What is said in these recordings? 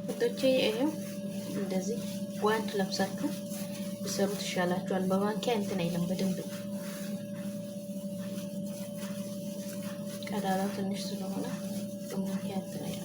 ወጥቼ ይሄው እንደዚህ ጓንት ለብሳችሁ ብሰሩት ይሻላችኋል። በማንኪያ እንትን አይልም በደንብ ቀዳዳው ትንሽ ስለሆነ በማንኪያ እንትን አይልም።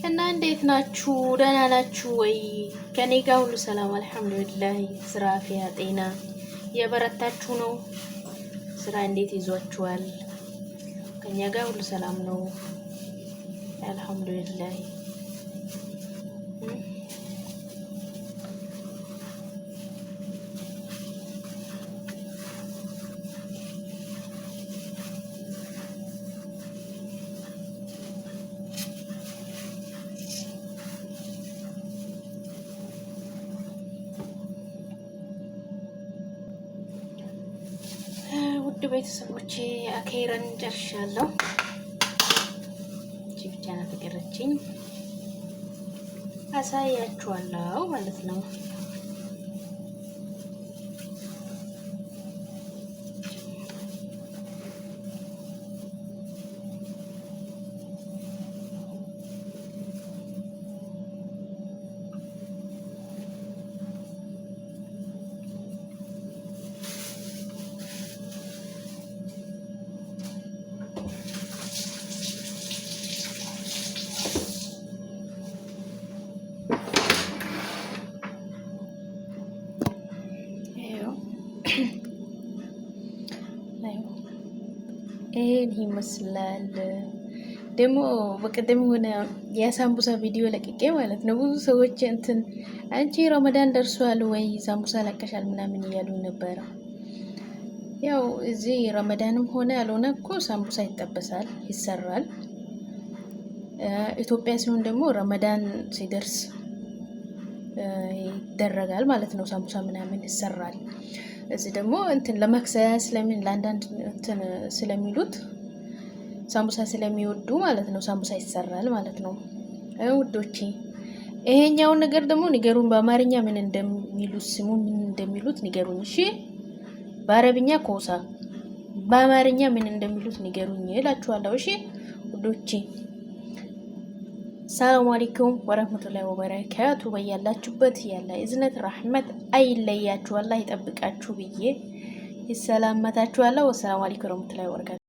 እና እንዴት ናችሁ? ደህና ናችሁ ወይ? ከኔ ጋር ሁሉ ሰላም አልሐምዱሊላህ። ስራ፣ አፍያ፣ ጤና የበረታችሁ ነው? ስራ እንዴት ይዟችኋል? ከኛ ጋር ሁሉ ሰላም ነው አልሐምዱሊላህ። ውድ ቤተሰቦቼ አኬራን ጨርሻለሁ። እቺ ብቻ ናት የቀረችኝ፣ አሳያችኋለሁ ማለት ነው። ይሄን ይመስላል። ደግሞ በቀደም ሆነ የሳምቡሳ ቪዲዮ ለቅቄ ማለት ነው። ብዙ ሰዎች እንትን አንቺ ረመዳን ደርሷል ወይ ሳምቡሳ ለቀሻል ምናምን እያሉ ነበረ። ያው እዚህ ረመዳንም ሆነ ያልሆነ እኮ ሳምቡሳ ይጠበሳል፣ ይሰራል። ኢትዮጵያ ሲሆን ደግሞ ረመዳን ሲደርስ ይደረጋል ማለት ነው። ሳምቡሳ ምናምን ይሰራል። እዚህ ደግሞ እንትን ለመክሰስ ለምን ለአንዳንድ እንትን ስለሚሉት ሳምቡሳ ስለሚወዱ ማለት ነው ሳምቡሳ ይሰራል ማለት ነው ውዶቼ። ይሄኛውን ነገር ደግሞ ንገሩን በአማርኛ ምን እንደሚሉት ስሙ ምን እንደሚሉት ንገሩኝ እሺ። በአረብኛ ኮሳ፣ በአማርኛ ምን እንደሚሉት ንገሩኝ እላችኋለሁ እሺ ውዶቼ። ሰላሙ አለይኩም ወረህመቱላሂ ወበረካቱ። በያላችሁበት ያለ እዝነት ረህመት አይለያችሁ፣ አላህ ይጠብቃችሁ ብዬ ይሰላመታችኋለሁ። ወሰላሙ አለይኩም ወረህመቱላሂ ወበረካቱ።